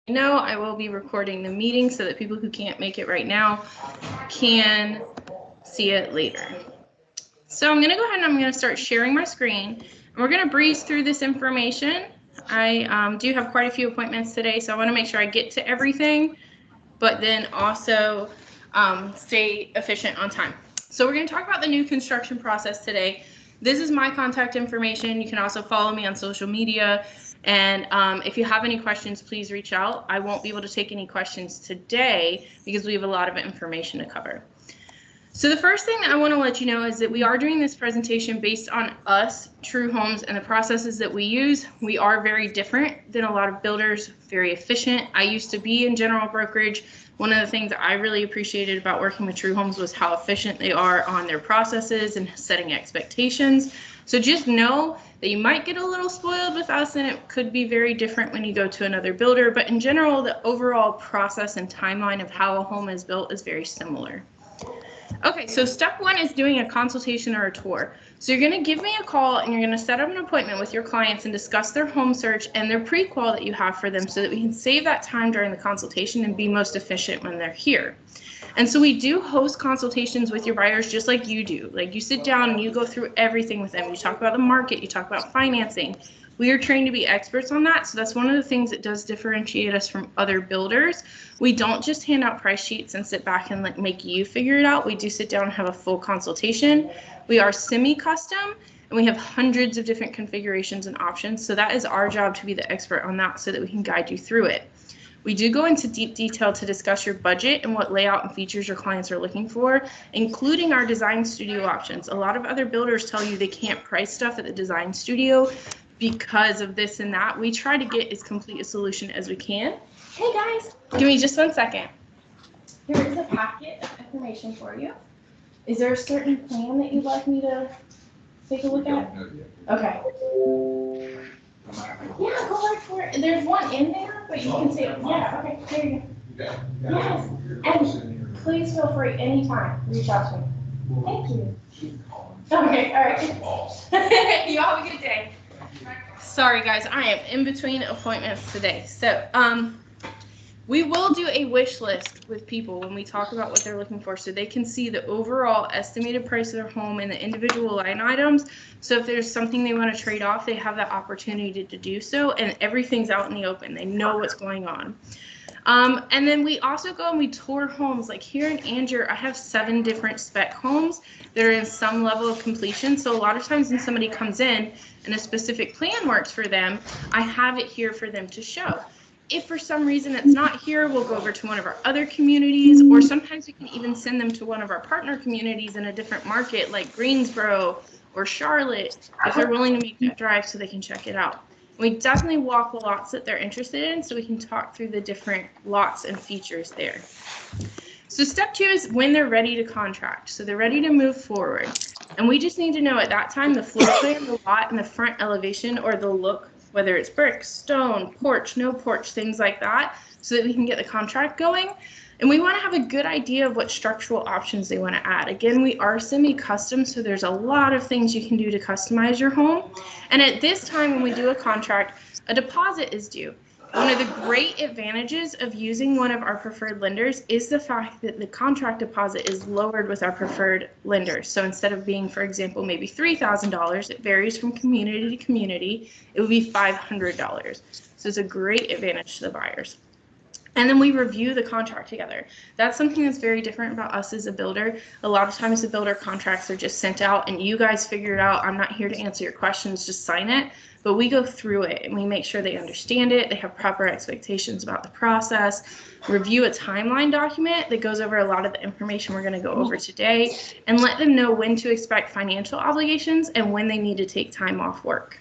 know I will be recording the meeting so that people who can't make it right now can see it later. So I'm going to go ahead and I'm going to start sharing my screen. And we're going to breeze through this information. I do have quite a few appointments today, so I want to make sure I get to everything, but then also stay efficient on time. So we're going to talk about the new construction process today. This is my contact information. You can also follow me on social media. And if you have any questions, please reach out. I won't be able to take any questions today because we have a lot of information to cover. So the first thing that I want to let you know is that we are doing this presentation based on us, True Homes, and the processes that we use. We are very different than a lot of builders, very efficient. I used to be in general brokerage. One of the things that I really appreciated about working with True Homes was how efficient they are on their processes and setting expectations. So just know that you might get a little spoiled with us, and it could be very different when you go to another builder. But in general, the overall process and timeline of how a home is built is very similar. Okay, so step one is doing a consultation or a tour. So you're going to give me a call and you're going to set up an appointment with your clients and discuss their home search and their pre-qual that you have for them so that we can save that time during the consultation and be most efficient when they're here. And so we do host consultations with your buyers just like you do. Like you sit down and you go through everything with them. You talk about the market, you talk about financing. We are trained to be experts on that. So that's one of the things that does differentiate us from other builders. We don't just hand out price sheets and sit back and make you figure it out. We do sit down and have a full consultation. We are semi-custom and we have hundreds of different configurations and options. So that is our job to be the expert on that so that we can guide you through it. We do go into deep detail to discuss your budget and what layout and features your clients are looking for, including our design studio options. A lot of other builders tell you they can't price stuff at the design studio because of this and that. We try to get as complete a solution as we can. Hey guys, give me just 1 second. Here is a packet of information for you. Is there a certain plan that you'd like me to take a look at? Okay. Yeah, go right for it. There's one in there, but you can say, yeah, okay, there you go. Yes, and please feel free anytime, reach out to me. Thank you. Okay, all right. You all have a good day. Sorry guys, I am in between appointments today. So we will do a wish list with people when we talk about what they're looking for so they can see the overall estimated price of their home and the individual line items. So if there's something they want to trade off, they have that opportunity to do so, and everything's out in the open. They know what's going on. And then we also go and we tour homes. Like here in Anger, I have 7 different spec homes that are in some level of completion. So a lot of times when somebody comes in and a specific plan works for them, I have it here for them to show. If for some reason it's not here, we'll go over to one of our other communities, or sometimes we can even send them to one of our partner communities in a different market like Greensboro or Charlotte if they're willing to make that drive so they can check it out. We definitely walk the lots that they're interested in so we can talk through the different lots and features there. So step 2 is when they're ready to contract. So they're ready to move forward. And we just need to know at that time the floor plan, the lot, and the front elevation or the look, whether it's brick, stone, porch, no porch, things like that, so that we can get the contract going. And we want to have a good idea of what structural options they want to add. Again, we are semi-custom, so there's a lot of things you can do to customize your home. And at this time, when we do a contract, a deposit is due. One of the great advantages of using one of our preferred lenders is the fact that the contract deposit is lowered with our preferred lenders. So instead of being, for example, maybe $3,000, it varies from community to community, it would be $500. So it's a great advantage to the buyers. And then we review the contract together. That's something that's very different about us as a builder. A lot of times the builder contracts are just sent out and you guys figure it out. I'm not here to answer your questions, just sign it. But we go through it and we make sure they understand it. They have proper expectations about the process. Review a timeline document that goes over a lot of the information we're going to go over today and let them know when to expect financial obligations and when they need to take time off work.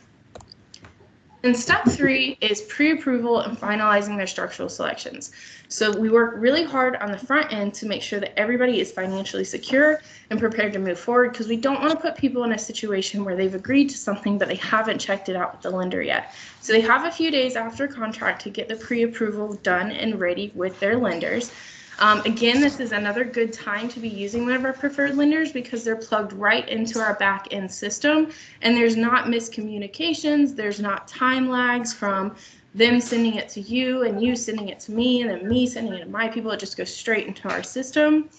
And step 3 is pre-approval and finalizing their structural selections. So we work really hard on the front end to make sure that everybody is financially secure and prepared to move forward, because we don't want to put people in a situation where they've agreed to something but they haven't checked it out with the lender yet. So they have a few days after contract to get the pre-approval done and ready with their lenders. Again, this is another good time to be using one of our preferred lenders because they're plugged right into our back end system and there's not miscommunications, there's not time lags from them sending it to you and you sending it to me and then me sending it to my people. It just goes straight into our system.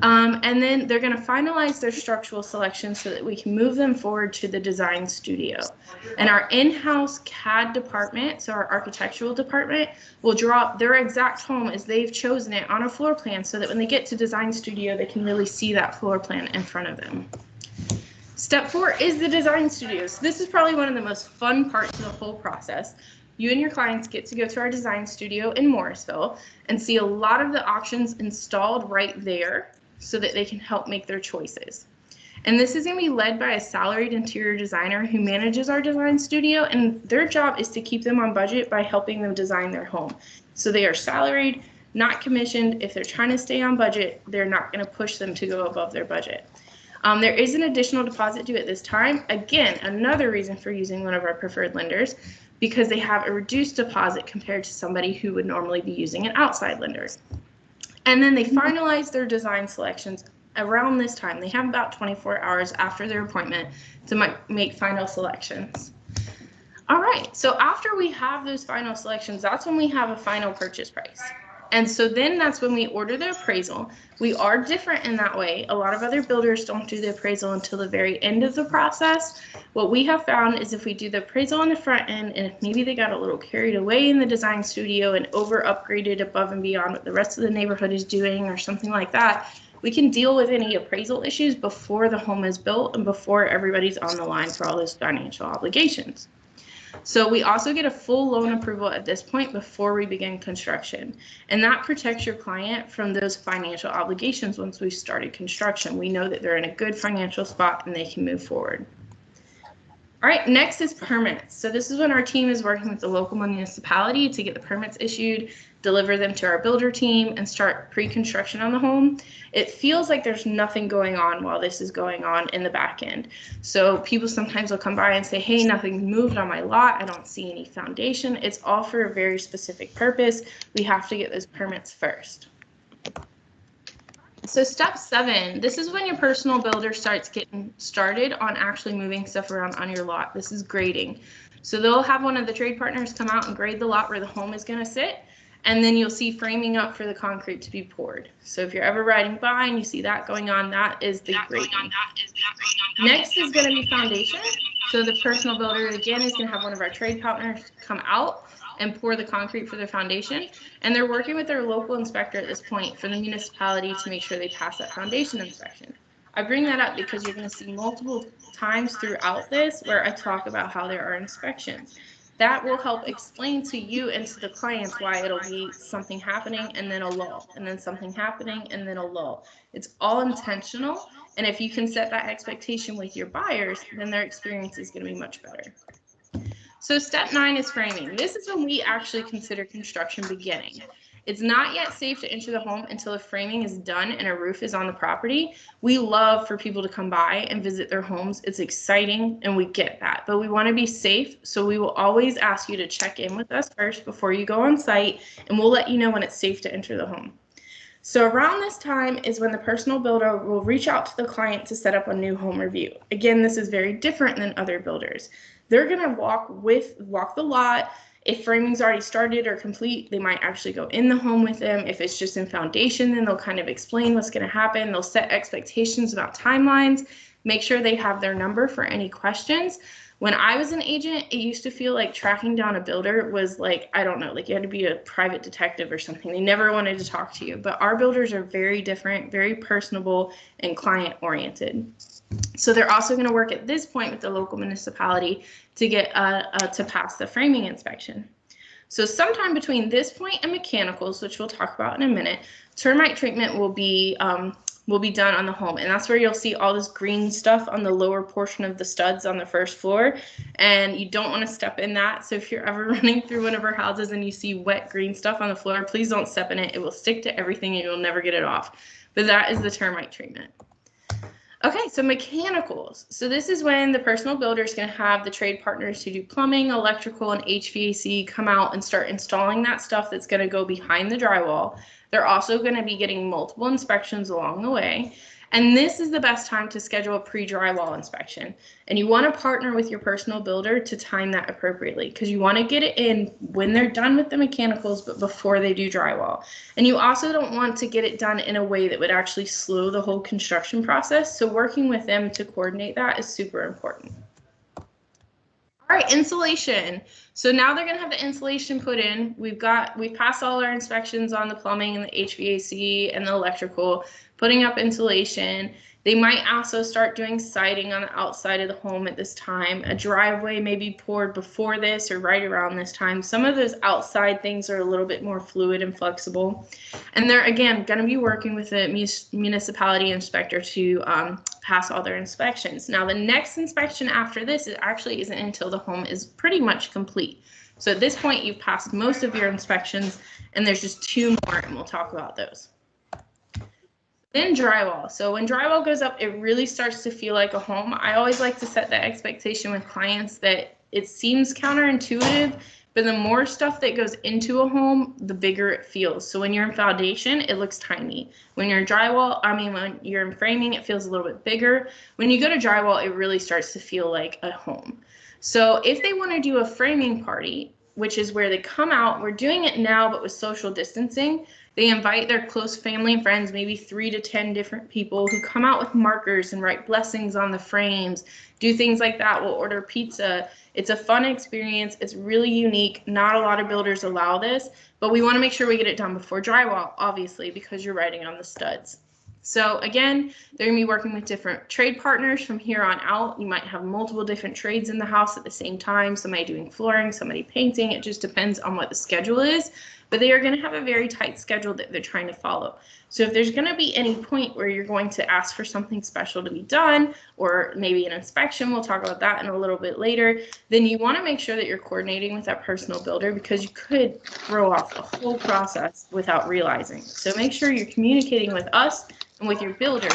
And then they're going to finalize their structural selection so that we can move them forward to the design studio. And our in-house CAD department, so our architectural department, will draw up their exact home as they've chosen it on a floor plan so that when they get to design studio, they can really see that floor plan in front of them. Step 4 is the design studio. So this is probably one of the most fun parts of the whole process. You and your clients get to go to our design studio in Morrisville and see a lot of the options installed right there so that they can help make their choices. And this is going to be led by a salaried interior designer who manages our design studio, and their job is to keep them on budget by helping them design their home. So they are salaried, not commissioned. If they're trying to stay on budget, they're not going to push them to go above their budget. There is an additional deposit due at this time. Again, another reason for using one of our preferred lenders, because they have a reduced deposit compared to somebody who would normally be using an outside lender. And then they finalize their design selections around this time. They have about 24 hours after their appointment to make final selections. All right, so after we have those final selections, that's when we have a final purchase price. And so then that's when we order the appraisal. We are different in that way. A lot of other builders don't do the appraisal until the very end of the process. What we have found is if we do the appraisal on the front end, and if maybe they got a little carried away in the design studio and over upgraded above and beyond what the rest of the neighborhood is doing or something like that, we can deal with any appraisal issues before the home is built and before everybody's on the line for all those financial obligations. So we also get a full loan approval at this point before we begin construction. And that protects your client from those financial obligations once we've started construction. We know that they're in a good financial spot and they can move forward. All right, next is permits. So this is when our team is working with the local municipality to get the permits issued, deliver them to our builder team, and start pre-construction on the home. It feels like there's nothing going on while this is going on in the back end. So people sometimes will come by and say, hey, nothing's moved on my lot. I don't see any foundation. It's all for a very specific purpose. We have to get those permits first. So step 7, this is when your personal builder starts getting started on actually moving stuff around on your lot. This is grading. So they'll have one of the trade partners come out and grade the lot where the home is going to sit. And then you'll see framing up for the concrete to be poured. So if you're ever riding by and you see that going on, that is the grading. Next is going to be foundation. So the personal builder, again, is going to have one of our trade partners come out and pour the concrete for their foundation. And they're working with their local inspector at this point for the municipality to make sure they pass that foundation inspection. I bring that up because you're going to see multiple times throughout this where I talk about how there are inspections. That will help explain to you and to the clients why it'll be something happening and then a lull, and then something happening and then a lull. It's all intentional, and if you can set that expectation with your buyers, then their experience is going to be much better. So step 9 is framing. This is when we actually consider construction beginning. It's not yet safe to enter the home until the framing is done and a roof is on the property. We love for people to come by and visit their homes. It's exciting and we get that, but we want to be safe. So we will always ask you to check in with us first before you go on site, and we'll let you know when it's safe to enter the home. So around this time is when the personal builder will reach out to the client to set up a new home review. Again, this is very different than other builders. They're going to walk the lot. If framing's already started or complete, they might actually go in the home with them. If it's just in foundation, then they'll kind of explain what's going to happen. They'll set expectations about timelines, make sure they have their number for any questions. When I was an agent, it used to feel like tracking down a builder was like, I don't know, like you had to be a private detective or something. They never wanted to talk to you. But our builders are very different, very personable, and client-oriented. So they're also going to work at this point with the local municipality to get to pass the framing inspection. So sometime between this point and mechanicals, which we'll talk about in a minute, termite treatment will be done on the home, and that's where you'll see all this green stuff on the lower portion of the studs on the first floor, and you don't want to step in that. So if you're ever running through one of our houses and you see wet green stuff on the floor, please don't step in it. It will stick to everything and you'll never get it off. But that is the termite treatment. Okay, so mechanicals. So this is when the personal builder is going to have the trade partners who do plumbing, electrical, and HVAC come out and start installing that stuff that's going to go behind the drywall. They're also going to be getting multiple inspections along the way. And this is the best time to schedule a pre-drywall inspection. And you want to partner with your personal builder to time that appropriately, because you want to get it in when they're done with the mechanicals, but before they do drywall. And you also don't want to get it done in a way that would actually slow the whole construction process. So working with them to coordinate that is super important. All right, insulation. So now they're going to have the insulation put in. We've passed all our inspections on the plumbing and the HVAC and the electrical, putting up insulation. They might also start doing siding on the outside of the home at this time. A driveway may be poured before this or right around this time. Some of those outside things are a little bit more fluid and flexible. And they're, again, going to be working with the municipality inspector to pass all their inspections. Now, the next inspection after this actually isn't until the home is pretty much complete. So at this point, you've passed most of your inspections, and there's just 2 more, and we'll talk about those. Then drywall. So when drywall goes up, it really starts to feel like a home. I always like to set that expectation with clients that it seems counterintuitive, but the more stuff that goes into a home, the bigger it feels. So when you're in foundation, it looks tiny. When you're in drywall, when you're in framing, it feels a little bit bigger. When you go to drywall, it really starts to feel like a home. So if they want to do a framing party, which is where they come out, we're doing it now, but with social distancing. They invite their close family and friends, maybe 3 to 10 different people, who come out with markers and write blessings on the frames, do things like that. We'll order pizza. It's a fun experience. It's really unique. Not a lot of builders allow this, but we want to make sure we get it done before drywall, obviously, because you're writing on the studs. So again, they're going to be working with different trade partners from here on out. You might have multiple different trades in the house at the same time, somebody doing flooring, somebody painting. It just depends on what the schedule is, but they are going to have a very tight schedule that they're trying to follow. So if there's going to be any point where you're going to ask for something special to be done, or maybe an inspection, we'll talk about that in a little bit later, then you want to make sure that you're coordinating with that personal builder, because you could throw off the whole process without realizing. So make sure you're communicating with us and with your builder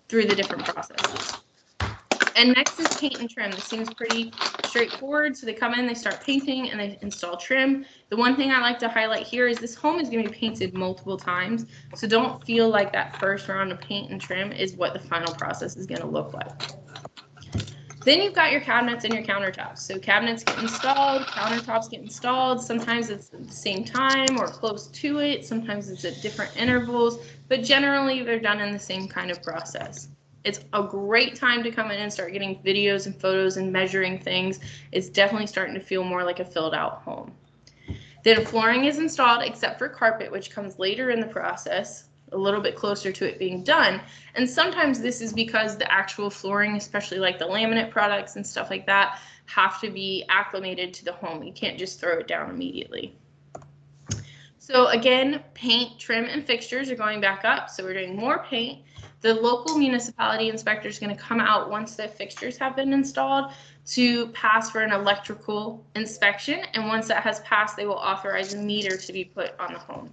through the different processes. And next is paint and trim. This seems pretty straightforward. So they come in, they start painting, and they install trim. The one thing I like to highlight here is this home is going to be painted multiple times. So don't feel like that first round of paint and trim is what the final process is going to look like. Then you've got your cabinets and your countertops. So cabinets get installed, countertops get installed. Sometimes it's at the same time or close to it. Sometimes it's at different intervals, but generally they're done in the same kind of process. It's a great time to come in and start getting videos and photos and measuring things. It's definitely starting to feel more like a filled out home. Then flooring is installed except for carpet, which comes later in the process, a little bit closer to it being done. And sometimes this is because the actual flooring, especially like the laminate products and stuff like that, have to be acclimated to the home. You can't just throw it down immediately. So again, paint, trim, and fixtures are going back up. So we're doing more paint. The local municipality inspector is going to come out once the fixtures have been installed to pass for an electrical inspection. And once that has passed, they will authorize a meter to be put on the home.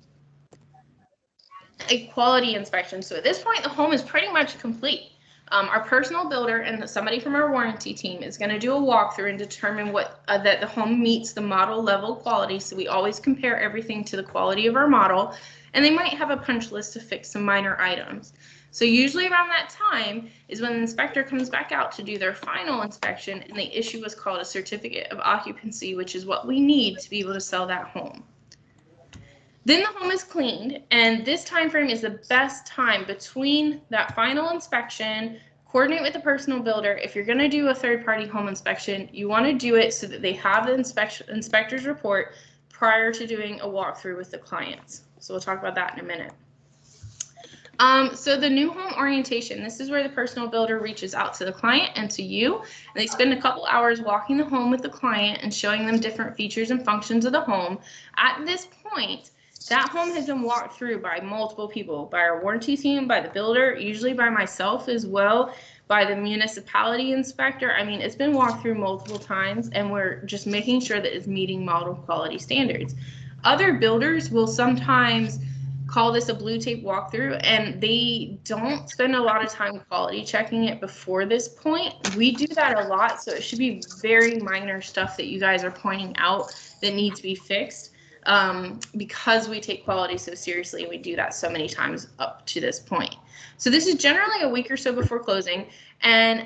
A quality inspection. So at this point, the home is pretty much complete. Our personal builder and somebody from our warranty team is going to do a walkthrough and determine that the home meets the model level quality. So we always compare everything to the quality of our model, and they might have a punch list to fix some minor items. So usually around that time is when the inspector comes back out to do their final inspection, and they issue what's called a certificate of occupancy, which is what we need to be able to sell that home. Then the home is cleaned, and this time frame is the best time between that final inspection. Coordinate with the personal builder. If you're going to do a third-party home inspection, you want to do it so that they have the inspector's report prior to doing a walkthrough with the clients. So we'll talk about that in a minute. So the new home orientation, this is where the personal builder reaches out to the client and to you, and they spend a couple hours walking the home with the client and showing them different features and functions of the home. At this point, that home has been walked through by multiple people, by our warranty team, by the builder, usually by myself as well, by the municipality inspector. I mean, it's been walked through multiple times, and we're just making sure that it's meeting model quality standards. Other builders will sometimes call this a blue tape walkthrough, and they don't spend a lot of time quality checking it before this point. We do that a lot, so it should be very minor stuff that you guys are pointing out that needs to be fixed. because we take quality so seriously and we do that so many times up to this point. So this is generally a week or so before closing, and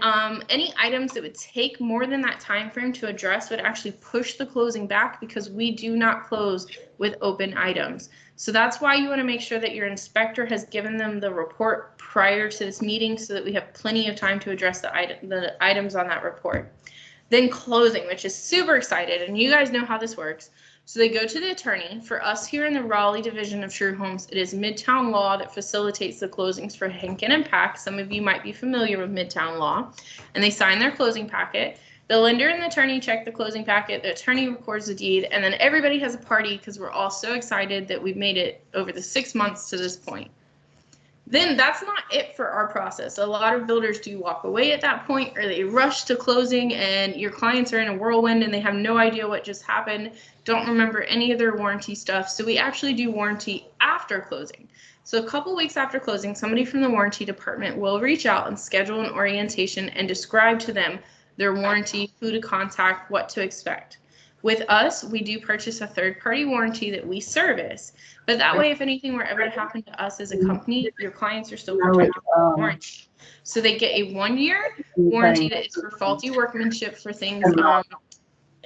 any items that would take more than that time frame to address would actually push the closing back, because we do not close with open items. So that's why you want to make sure that your inspector has given them the report prior to this meeting, so that we have plenty of time to address the items on that report. Then closing, which is super excited, and you guys know how this works. So they go to the attorney. For us here in the Raleigh division of True Homes, it is Midtown Law that facilitates the closings for Henkin and Pack. Some of you might be familiar with Midtown Law. And they sign their closing packet. The lender and the attorney check the closing packet. The attorney records the deed. And then everybody has a party, because we're all so excited that we've made it over the 6 months to this point. Then that's not it for our process. A lot of builders do walk away at that point, or they rush to closing, and your clients are in a whirlwind and they have no idea what just happened, don't remember any of their warranty stuff. So we actually do warranty after closing. So a couple weeks after closing, somebody from the warranty department will reach out and schedule an orientation and describe to them their warranty, who to contact, what to expect. With us, we do purchase a third-party warranty that we service, but that way, if anything were ever to happen to us as a company, your clients are still protected from the warranty. So they get a 1-year warranty that is for faulty workmanship, for things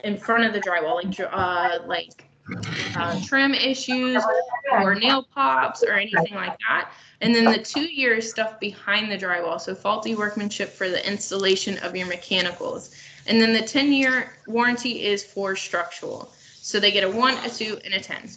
in front of the drywall, like trim issues or nail pops or anything like that. And then the 2-year stuff behind the drywall, so faulty workmanship for the installation of your mechanicals. And then the 10-year warranty is for structural. So they get a 1, a 2, and a 10.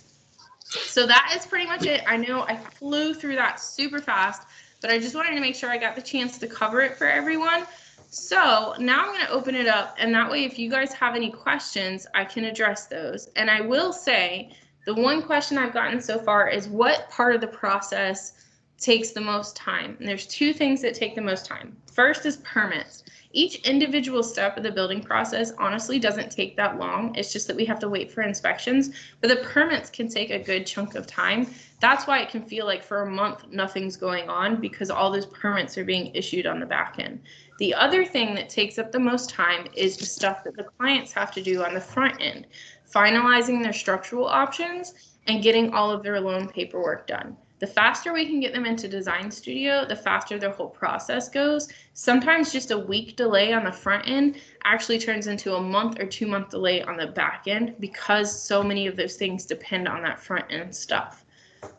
So that is pretty much it. I know I flew through that super fast, but I just wanted to make sure I got the chance to cover it for everyone. So now I'm going to open it up, and that way if you guys have any questions, I can address those. And I will say the one question I've gotten so far is, what part of the process takes the most time? And there's 2 things that take the most time. First is permits. Each individual step of the building process honestly doesn't take that long. It's just that we have to wait for inspections, but the permits can take a good chunk of time. That's why it can feel like for a month nothing's going on, because all those permits are being issued on the back end. The other thing that takes up the most time is the stuff that the clients have to do on the front end, finalizing their structural options and getting all of their loan paperwork done. The faster we can get them into Design Studio, the faster their whole process goes. Sometimes just a week delay on the front end actually turns into a month or 2-month delay on the back end, because so many of those things depend on that front end stuff.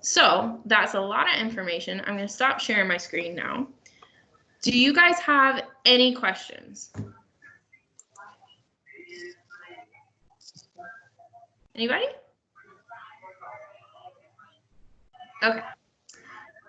So that's a lot of information. I'm going to stop sharing my screen now. Do you guys have any questions? Anybody? Okay.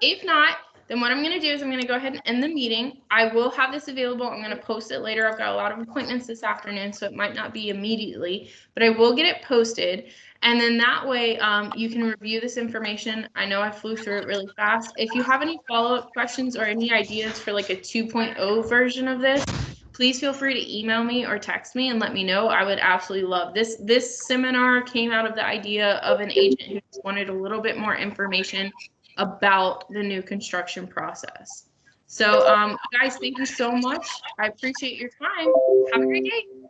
If not, then what I'm going to do is I'm going to go ahead and end the meeting. I will have this available. I'm going to post it later. I've got a lot of appointments this afternoon, so it might not be immediately, but I will get it posted. And then that way you can review this information. I know I flew through it really fast. If you have any follow-up questions or any ideas for like a 2.0 version of this, please feel free to email me or text me and let me know. I would absolutely love this. This seminar came out of the idea of an agent who just wanted a little bit more information about the new construction process. So guys, thank you so much. I appreciate your time. Have a great day.